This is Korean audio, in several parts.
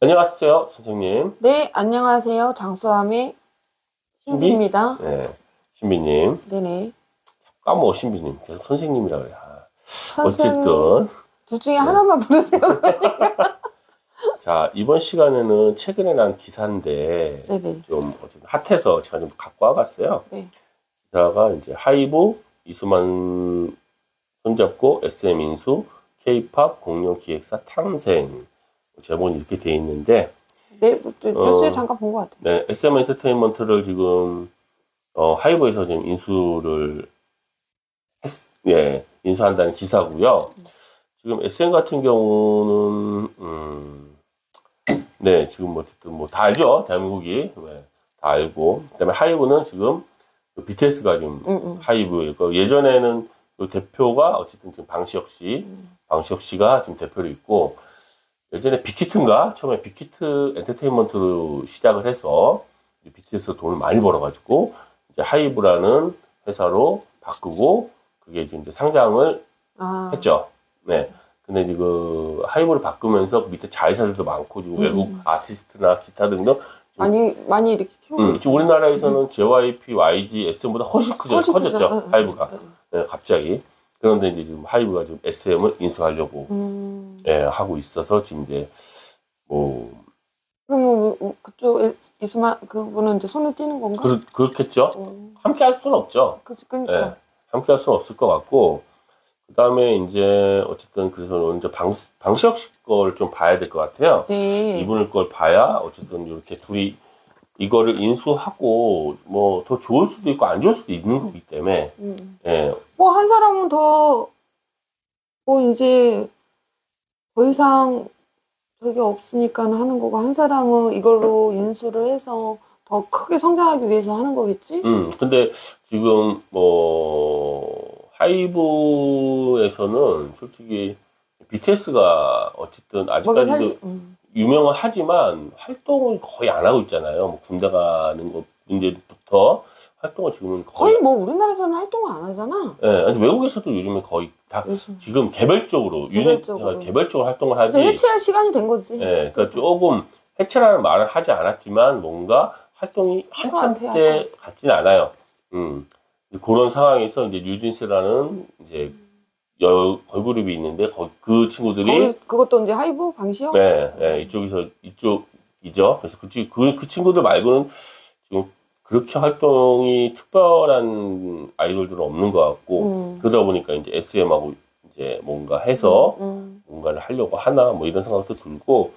안녕하세요, 선생님. 네, 안녕하세요. 장수함의 신비입니다. 네, 신비님. 네네. 까먹어, 신비님. 계속 선생님이라 그래. 선생님, 어쨌든. 둘 중에 하나만 부르세요. 자, 이번 시간에는 최근에 난 기사인데, 네네. 좀, 어쨌든 핫해서 제가 좀 갖고 와봤어요. 네. 기사가 이제 하이브, 이수만 손잡고 SM 인수, K-팝 공룡 기획사 탕생. 제목이 이렇게 돼 있는데, 네, 뉴스에 잠깐 본 것 같아요. 네, SM 엔터테인먼트를 지금, 하이브에서 지금 인수를 인수한다는 기사고요. 지금 SM 같은 경우는 네, 지금 어쨌든 뭐 다 알죠, 대한민국이. 네, 다 알고. 그다음에 하이브는 지금 BTS가 지금 하이브. 예전에는 그 대표가 어쨌든 지금 방시혁 씨가 지금 대표로 있고, 예전에 빅히트인가? 처음에 빅히트 엔터테인먼트로 시작을 해서 BTS로 돈을 많이 벌어가지고 이제 하이브라는 회사로 바꾸고 그게 지금 이제 상장을 했죠. 네. 근데 이제 그 하이브를 바꾸면서 밑에 자회사들도 많고 지금 외국 아티스트나 기타 등등 많이 이렇게 키우고 지금 우리나라에서는 JYP, YG, SM보다 훨씬 커졌죠. 하이브가. 네, 갑자기. 그런데 이제 지금 하이브가 지금 SM을 인수하려고 하고 있어서 지금 이제 뭐 그러면 그쪽 이수만 그분은 이제 손을 띄는 건가? 그렇겠죠. 함께 할 수는 없죠. 그러니까. 네, 함께 할 수는 없을 것 같고, 그 다음에 이제 어쨌든 그래서 이제 방시혁 씨 걸 좀 봐야 될 것 같아요. 네. 이분을 걸 봐야 어쨌든 이렇게 둘이 이거를 인수하고 뭐 더 좋을 수도 있고 안 좋을 수도 있는 거기 때문에. 뭐 한 사람은 더 뭐 이제 더 이상 저게 없으니까 하는 거고, 한 사람은 이걸로 인수를 해서 더 크게 성장하기 위해서 하는 거겠지? 근데 지금 뭐 하이브에서는 솔직히 BTS가 어쨌든 아직까지도 유명은 하지만 활동을 거의 안 하고 있잖아요. 뭐 군대 가는 거 문제부터 활동을 지금은 거의 뭐 우리나라에서는 활동을 안 하잖아. 네, 아니 외국에서도 요즘에 거의 다 지금 개별적으로 활동을 하지. 해체할 시간이 된 거지. 네, 그러니까 조금 해체라는 말을 하지 않았지만 뭔가 활동이 한참 때 같지는 않아요. 그런 상황에서 이제 뉴진스라는 이제 걸그룹이 있는데 그 친구들이 그것도 이제 하이브 방시혁? 네, 이쪽이죠. 그래서 그 친구들 말고는 지금 그렇게 활동이 특별한 아이돌들은 없는 것 같고, 그러다 보니까 이제 SM하고 이제 뭔가 해서 뭔가를 하려고 하나 뭐 이런 생각도 들고,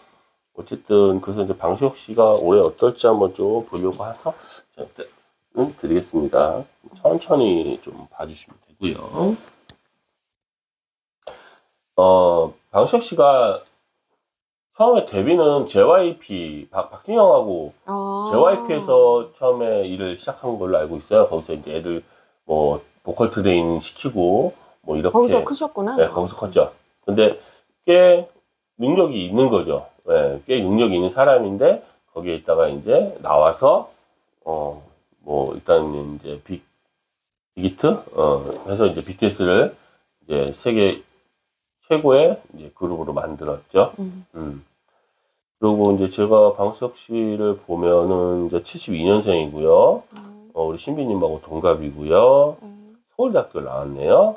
어쨌든 그래서 이제 방시혁 씨가 올해 어떨지 한번 좀 보려고 해서 드리겠습니다. 천천히 좀 봐주시면 되고요. 방시혁 씨가 처음에 데뷔는 JYP 박진영하고 JYP에서 처음에 일을 시작한 걸로 알고 있어요. 거기서 이제 애들 뭐 보컬 트레이닝 시키고 뭐 이렇게 거기서 크셨구나. 네, 거기서 컸죠. 근데 꽤 능력이 있는 거죠. 네, 꽤 능력이 있는 사람인데 거기에 있다가 이제 나와서 뭐 일단 이제 빅히트 해서 이제 BTS를 이제 세계 최고의 이제 그룹으로 만들었죠. 그리고 이제 제가 방시혁 씨를 보면은 이제 72년생이고요. 우리 신비님하고 동갑이고요. 서울대학교를 나왔네요.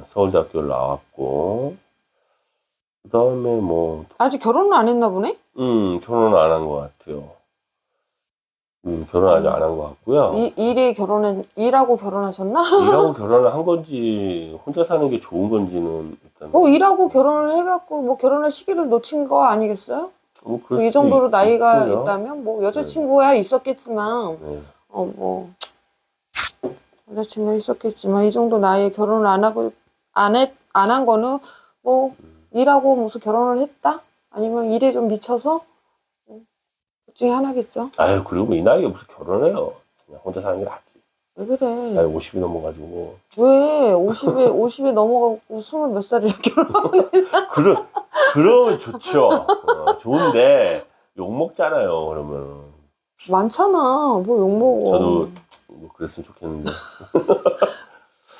서울대학교를 나왔고, 그 다음에 뭐. 아직 결혼은 안 했나 보네? 결혼은 안 한 것 같아요. 결혼 아직 안 한 것 같고요. 일하고 결혼하셨나? 일하고 결혼을 한 건지, 혼자 사는 게 좋은 건지는 일단. 일하고 결혼을 해갖고, 뭐 결혼할 시기를 놓친 거 아니겠어요? 뭐 이 정도로 나이가 있다면, 뭐 여자친구야 있었겠지만, 뭐, 여자친구가 있었겠지만, 이 정도 나이에 결혼을 안 한 거는, 뭐, 일하고 무슨 결혼을 했다? 아니면 일에 좀 미쳐서? 둘 중에 하나겠죠. 아유, 그리고 이 나이에 무슨 결혼해요. 그냥 혼자 사는 게 낫지. 왜 그래? 나이 50이 넘어가지고. 왜? 50에 넘어가고 20 몇 살이라 결혼하면 그러면 좋죠. 좋은데, 욕먹잖아요, 그러면. 많잖아. 뭐 욕먹어. 저도 뭐 그랬으면 좋겠는데.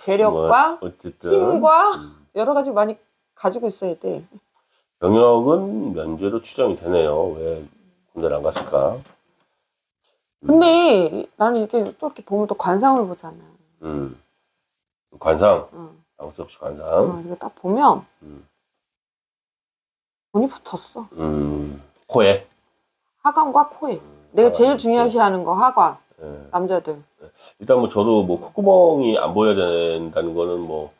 재력과 뭐 어쨌든 힘과 여러 가지 많이 가지고 있어야 돼. 병역은 면제로 추정이 되네요. 왜 군대를 안 갔을까? 근데 나는 이렇게 또 이렇게 보면 또 관상을 보잖아. 관상. 아무것도 없이 관상. 이거 딱 보면 음. 돈이 붙었어. 코에. 하관과 코에. 내가 제일 중요시하는 거 하관. 남자들. 일단 뭐 저도 뭐 콧구멍이 안 보여야 된다는 거는 뭐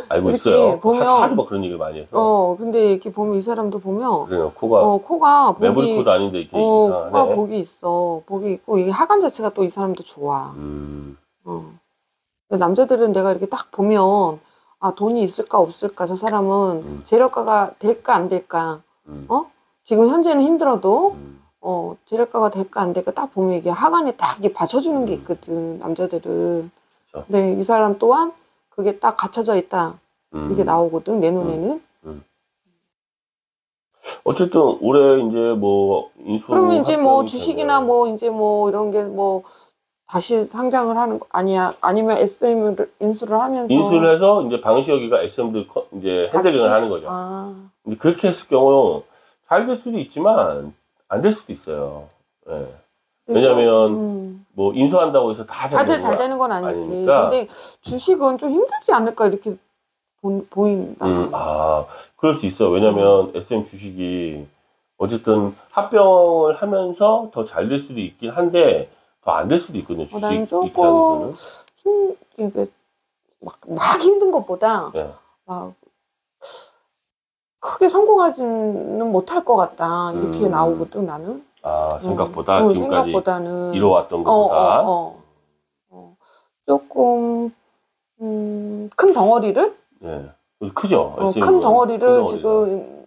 알고 있어요. 보면, 하도 막 그런 얘기를 많이 해서. 근데 이렇게 보면 이 사람도 보면. 그래요. 코가 복이. 매부리코도 아닌데 이렇게 이상하네. 코가 복이 있어. 복이 있고 이게 하관 자체가 또 이 사람도 좋아. 남자들은 내가 이렇게 딱 보면 아 돈이 있을까 없을까 저 사람은 재력가가 될까 안 될까. 지금 현재는 힘들어도 재력가가 될까 안 될까 딱 보면 이게 하관에 딱 이게 받쳐주는 게 있거든 남자들은. 그렇죠. 근데 이 사람 또한 그게 딱 갖춰져 있다 이게 나오거든 내 눈에는. 어쨌든 올해 이제 뭐 인수 그러면 이제 뭐 주식이나 뭐 이제 뭐 이런 게 뭐 다시 상장을 하는 거 아니야? 아니면 SM을 인수를 하면서 인수를 해서 이제 방시혁이가 SM들 이제 핸들링을 하는 거죠. 근데 그렇게 했을 경우 잘 될 수도 있지만 안 될 수도 있어요. 네. 왜냐면 뭐 인수한다고 해서 다들 잘 되는 건 아니지. 아니니까. 근데 주식은 좀 힘들지 않을까 이렇게 보인다. 그럴 수 있어. 왜냐면 SM 주식이 어쨌든 합병을 하면서 더 잘 될 수도 있긴 한데 더 안 될 수도 있거든요. 주식 입장에서는. 막 힘든 것보다 막 크게 성공하지는 못할 것 같다 이렇게 나오거든 나는. 생각보다 지금까지 생각보다는 이뤄왔던 것보다 조금 큰 덩어리를 크죠. 큰 덩어리를 지금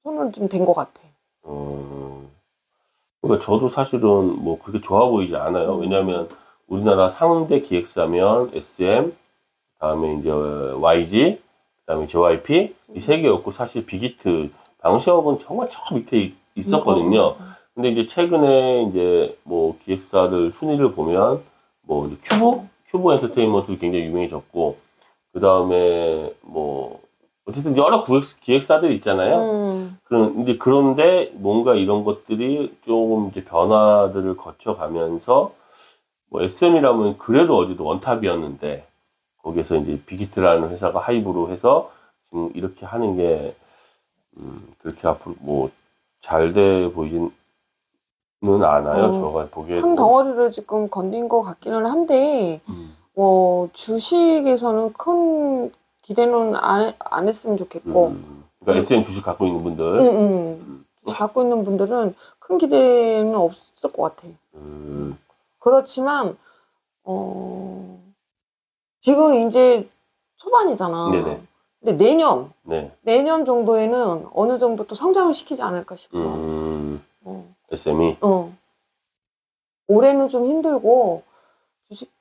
손을 좀 댄 것 같아. 그러니까 저도 사실은 뭐 그렇게 좋아 보이지 않아요. 왜냐하면 우리나라 상대 기획사면 SM, 다음에 이제 YG, 그다음에 JYP 이 세 개였고 사실 빅히트, 방시혁은 정말 저 밑에 있었거든요. 근데 이제 최근에 이제 뭐 기획사들 순위를 보면 뭐 이제 큐브 엔터테인먼트도 굉장히 유명해졌고, 그 다음에 뭐 어쨌든 여러 기획사들이 있잖아요. 그런데 뭔가 이런 것들이 조금 이제 변화들을 거쳐가면서 뭐 SM이라면 그래도 어제도 원탑이었는데 거기에서 이제 빅히트라는 회사가 하이브로 해서 지금 이렇게 하는 게 그렇게 앞으로 뭐 잘 돼 보이지는 않아요. 저가 보기에도. 큰 덩어리를 지금 건든 것 같기는 한데 주식에서는 큰 기대는 안 했으면 좋겠고. 그러니까 SM 주식 갖고 있는 분들. 주식 갖고 있는 분들은 큰 기대는 없을 것 같아. 그렇지만 지금 이제 초반이잖아. 네네. 근데 내년 정도에는 어느 정도 또 성장을 시키지 않을까 싶어. SM이. 올해는 좀 힘들고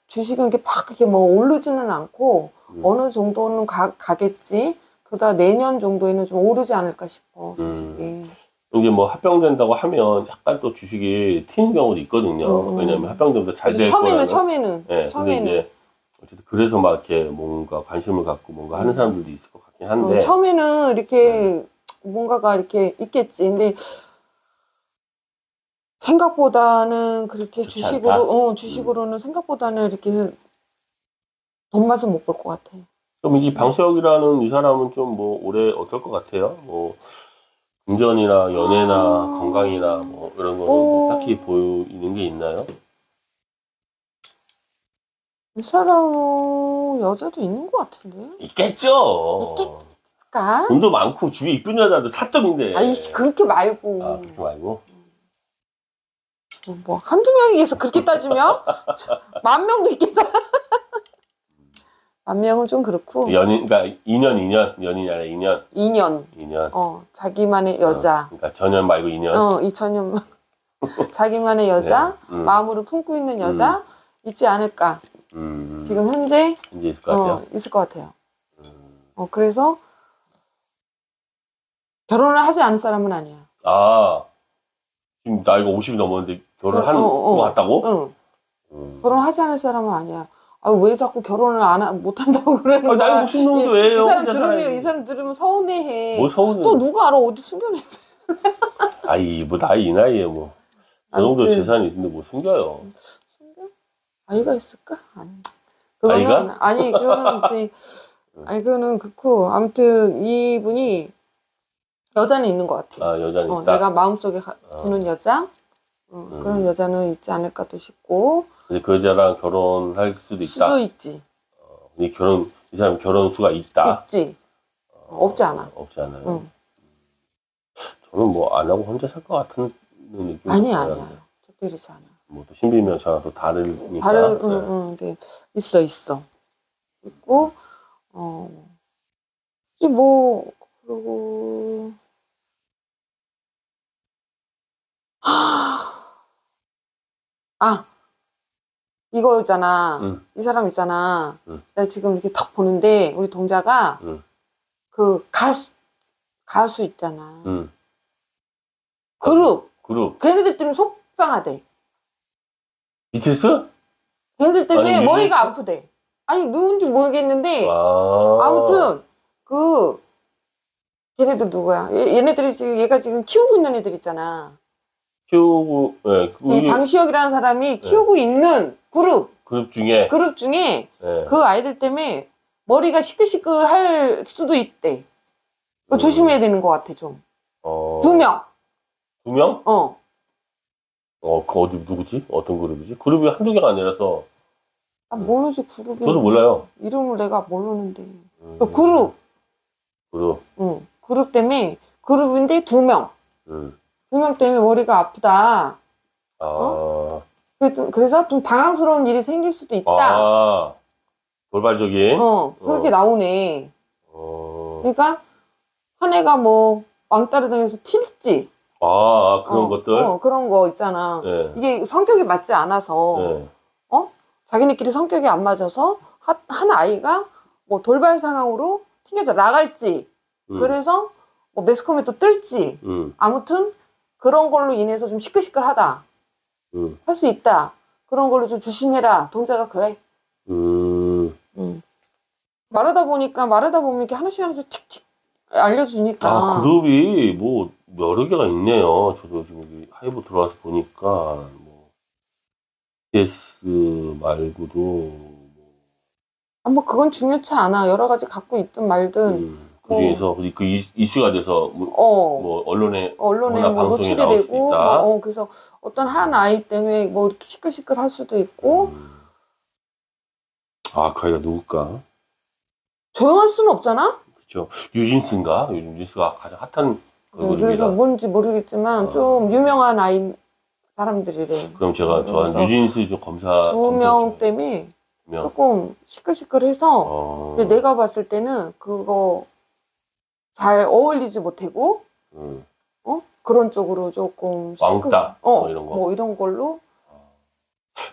주식은 이렇게 팍 이렇게 뭐 오르지는 않고 어느 정도는 가겠지. 그러다 내년 정도에는 좀 오르지 않을까 싶어 주식이. 이게 뭐 합병된다고 하면 약간 또 주식이 튀는 경우도 있거든요. 왜냐면 합병되면서 잘 될 거라는. 처음에는. 근데 이제 어쨌든 그래서 막 이렇게 뭔가 관심을 갖고 뭔가 하는 사람들도 있을 것 같긴 한데. 처음에는 이렇게 뭔가가 이렇게 있겠지. 근데 생각보다는 그렇게 주식으로는 생각보다는 이렇게 돈 맛은 못 볼 것 같아. 그럼 이 방시혁이라는 이 사람은 좀 뭐 올해 어떨 것 같아요? 뭐 금전이나 연애나 건강이나 뭐 이런 거는 뭐 딱히 보이는 게 있나요? 이 사람은 여자도 있는 것 같은데? 있겠죠. 있겠을까? 돈도 많고 주위에 이쁜 여자도 사점인데. 아이씨 그렇게 말고. 그렇게 말고. 뭐 한두 명이겠어 그렇게 따지면? 10,000명도 있겠다. 10,000명은 좀 그렇고. 그러니까 2년 연인이 아니라 2년. 2년. 자기만의 여자. 그러니까 전년 말고 2년. 2000년. 자기만의 여자, 마음으로 품고 있는 여자 있지 않을까. 지금 현재 있을 것 같아요. 있을 것 같아요. 그래서 결혼을 하지 않을 사람은 아니야. 지금 나이가 50이 넘었는데 결혼하는 것 같다고? 결혼하지 않을 사람은 아니야. 아, 왜 자꾸 결혼을 못 한다고 그러는 거야? 나이 60 왜 이 사람 들으면 서운해해. 뭐 서운해? 또 누가 알아? 어디 숨겨냈어? 아이, 뭐 나이 이 나이에 뭐. 저 정도 재산이 있는데 뭐 숨겨요. 숨겨? 아이가 있을까? 아니. 그거는, 아이가? 아니, 그거는 이제, 아니, 그거는 그렇고, 아무튼 이분이 여자는 있는 것 같아. 아, 여자는 있다? 내가 마음속에 두는 여자? 그런 여자는 있지 않을까도 싶고. 근데 그 여자랑 결혼할 수도 있다? 수도 있지. 이 사람 결혼 수가 있다? 있지. 없지 않아. 없지 않아요. 저는 뭐 안 하고 혼자 살 것 같은 느낌이 아니야. 그렇지 않아. 뭐 또 신비면 저랑 또 다르니까. 네. 있어. 있고, 뭐, 그리고, 이거 있잖아. 이 사람 있잖아. 내가 지금 이렇게 딱 보는데, 우리 동자가, 그 가수 있잖아. 그룹. 걔네들 때문에 속상하대. BTS? 걔네들 때문에 아니, 머리가 아프대. 아니, 누군지 모르겠는데, 아무튼, 걔네들 누구야? 얘가 지금 키우고 있는 애들 있잖아. 키우고, 이 방시혁이라는 사람이 키우고 있는 그룹 중에 네. 그 아이들 때문에 머리가 시끌시끌 할 수도 있대. 그거 조심해야 되는 것 같아, 좀. 2명. 2명? 어. 어디, 누구지? 어떤 그룹이지? 그룹이 한두 개가 아니라서. 모르지, 그룹이. 저도 몰라요. 이름을 내가 모르는데. 그룹. 그룹 때문에, 그룹인데 2명. 2명 때문에 머리가 아프다. 그래서 좀 당황스러운 일이 생길 수도 있다. 돌발적인? 그렇게 나오네. 그러니까, 한 애가 뭐, 왕따를 당해서 튈지. 그런 것들? 그런 거 있잖아. 네. 이게 성격이 맞지 않아서, 네. 자기네끼리 성격이 안 맞아서, 한 아이가 뭐 돌발 상황으로 튕겨져 나갈지, 그래서 뭐 매스컴에 또 뜰지, 아무튼 그런 걸로 인해서 좀 시끌시끌하다. 할 수 있다. 그런 걸로 좀 조심해라. 동자가 그래. 말하다 보면 이렇게 하나씩 틱틱 알려주니까. 그룹이 뭐 여러 개가 있네요. 저도 지금 여기 하이브 들어와서 보니까 뭐 BTS 말고도 뭐 그건 중요치 않아. 여러 가지 갖고 있든 말든. 그 중에서 그 이슈가 돼서 뭐 언론에 뭐 방송에 나올 수도 되고, 있다. 그래서 어떤 한 아이 때문에 뭐 이렇게 시끌시끌 할 수도 있고. 그 아이가 누굴까? 조용할 수는 없잖아? 그렇죠. 유진스인가? 유진스가 가장 핫한 그래서 뭔지 모르겠지만 좀 유명한 아이 사람들이래. 그럼 제가 저 유진스 좀 검사 2명 때문에 조금 시끌시끌해서 내가 봤을 때는 그거 잘 어울리지 못하고 그런 쪽으로 조금 왕따 뭐 이런 거. 뭐 이런 걸로.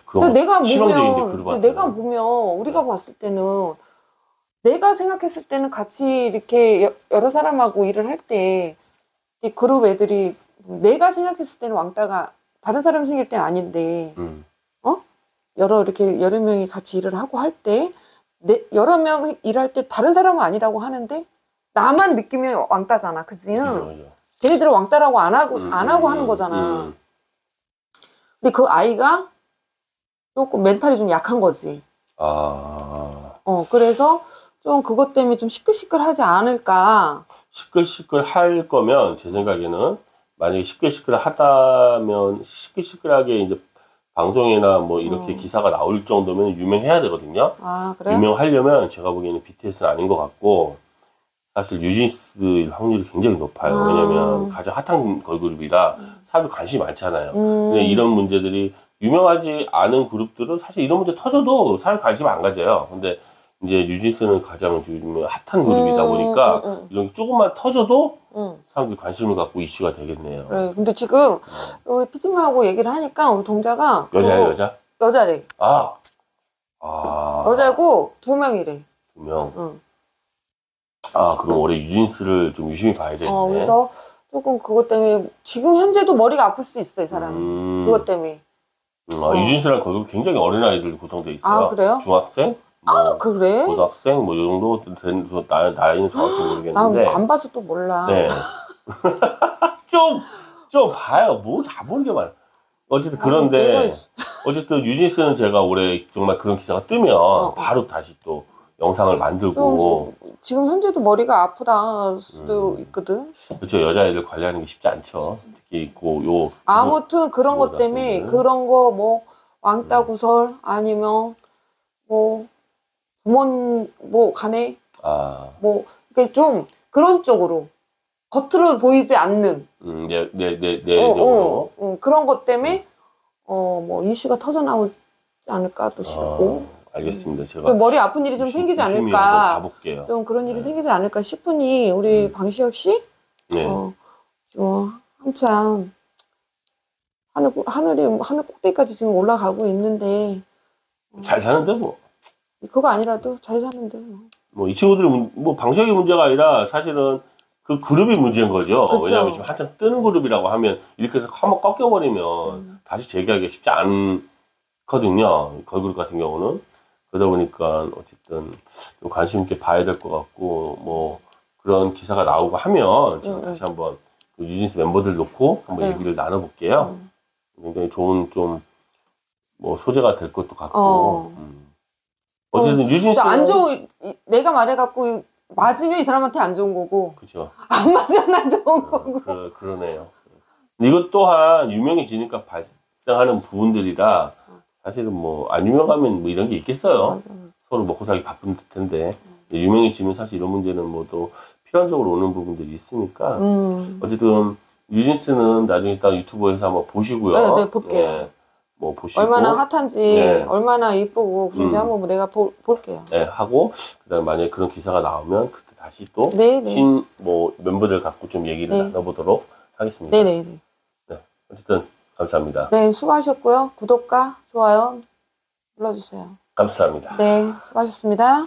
그럼 내가 보면 우리가 봤을 때는 내가 생각했을 때는 같이 이렇게 여러 사람하고 일을 할 때 그룹 애들이 내가 생각했을 때는 왕따가 다른 사람이 생길 때는 아닌데 여러 명이 같이 일을 하고 할 때 여러 명 일할 때 다른 사람은 아니라고 하는데 나만 느끼면 왕따잖아, 그치? 걔네들은 왕따라고 안 하고 하는 거잖아. 근데 그 아이가 조금 멘탈이 좀 약한 거지. 그래서 좀 그것 때문에 좀 시끌시끌하지 않을까. 시끌시끌 할 거면 제 생각에는 만약에 시끌시끌하다면 시끌시끌하게 이제 방송이나 뭐 이렇게 기사가 나올 정도면 유명해야 되거든요. 그래? 유명하려면 제가 보기에는 BTS는 아닌 것 같고 사실 뉴진스일 확률이 굉장히 높아요. 왜냐면 가장 핫한 걸그룹이라 사람이 관심이 많잖아요. 근데 이런 문제들이 유명하지 않은 그룹들은 사실 이런 문제 터져도 사람이 관심 안 가져요. 근데 이제 뉴진스는 가장 요즘 핫한 그룹이다 보니까 이런 게 조금만 터져도 사람들이 관심을 갖고 이슈가 되겠네요. 그래. 근데 지금 우리 PD님하고 얘기를 하니까 우리 동자가 여자예요, 여자? 여자래. 여자고 2명이래. 2명. 그럼 올해 유진스를 좀 유심히 봐야 되겠네. 그래서 조금 그것 때문에 지금 현재도 머리가 아플 수 있어, 이 사람이. 그것 때문에. 유진스랑 거기 굉장히 어린 아이들 구성돼 있어요. 아, 그래요? 중학생, 뭐 아, 그래? 고등학생, 뭐 이 정도 된 나이는 정확히 모르겠는데. 난 안 봐서 또 몰라. 네. 좀 봐요. 뭐 다 모르게 봐요. 어쨌든 그런데 어쨌든 유진스는 제가 올해 정말 그런 기사가 뜨면 바로 다시 또 영상을 만들고. 지금 현재도 머리가 아프다 수도 있거든. 그렇죠. 여자애들 관리하는 게 쉽지 않죠. 특히 있고 요. 아무튼 그런 것 때문에 그런 거 뭐 왕따 구설 아니면 뭐 부모 뭐 간에 뭐 이렇게 좀 그런 쪽으로 겉으로 보이지 않는 내적으로 그런 것 때문에 뭐 이슈가 터져 나오지 않을까 또 싶고. 알겠습니다. 제가 좀 머리 아픈 일이 좀 생기지 않을까. 가볼게요. 좀 그런 일이 생기지 않을까 싶으니 우리 방시혁 씨 지금 한참 하늘 꼭대기까지 지금 올라가고 있는데 잘 사는데 뭐. 그거 아니라도 잘 사는데 뭐 이 친구들이 뭐 방식이 문제가 아니라 사실은 그 그룹이 문제인 거죠. 그쵸. 왜냐하면 지금 한참 뜨는 그룹이라고 하면 이렇게 해서 한번 꺾여버리면 다시 재기하기가 쉽지 않거든요. 걸그룹 같은 경우는. 그러다 보니까 어쨌든 좀 관심 있게 봐야 될 것 같고 뭐 그런 기사가 나오고 하면 제가 다시 한번 그 유진스 멤버들 놓고 한번 얘기를 나눠볼게요. 굉장히 좋은 좀 뭐 소재가 될 것도 같고. 어쨌든 유진스 안 좋은 내가 말해갖고 맞으면 이 사람한테 안 좋은 거고. 그렇죠. 안 맞으면 안 좋은 거고. 그러네요. 이것 또한 유명해지니까 발생하는 부분들이라 사실은 뭐 안 유명하면 뭐 이런 게 있겠어요. 맞아. 서로 먹고 살기 바쁜 텐데 유명해지면 사실 이런 문제는 뭐 또 필연적으로 오는 부분들이 있으니까 어쨌든 유진스는 나중에 딱 유튜브에서 한번 보시고요. 네, 볼게요. 네, 뭐 보시고 얼마나 핫한지 얼마나 이쁘고 그런지 한번 내가 볼게요. 네, 하고 그다음에 만약에 그런 기사가 나오면 그때 다시 또 뭐 멤버들 갖고 좀 얘기를 나눠보도록 하겠습니다. 네네네. 네, 어쨌든 감사합니다. 네, 수고하셨고요. 구독과 좋아요 눌러주세요. 감사합니다. 네, 수고하셨습니다.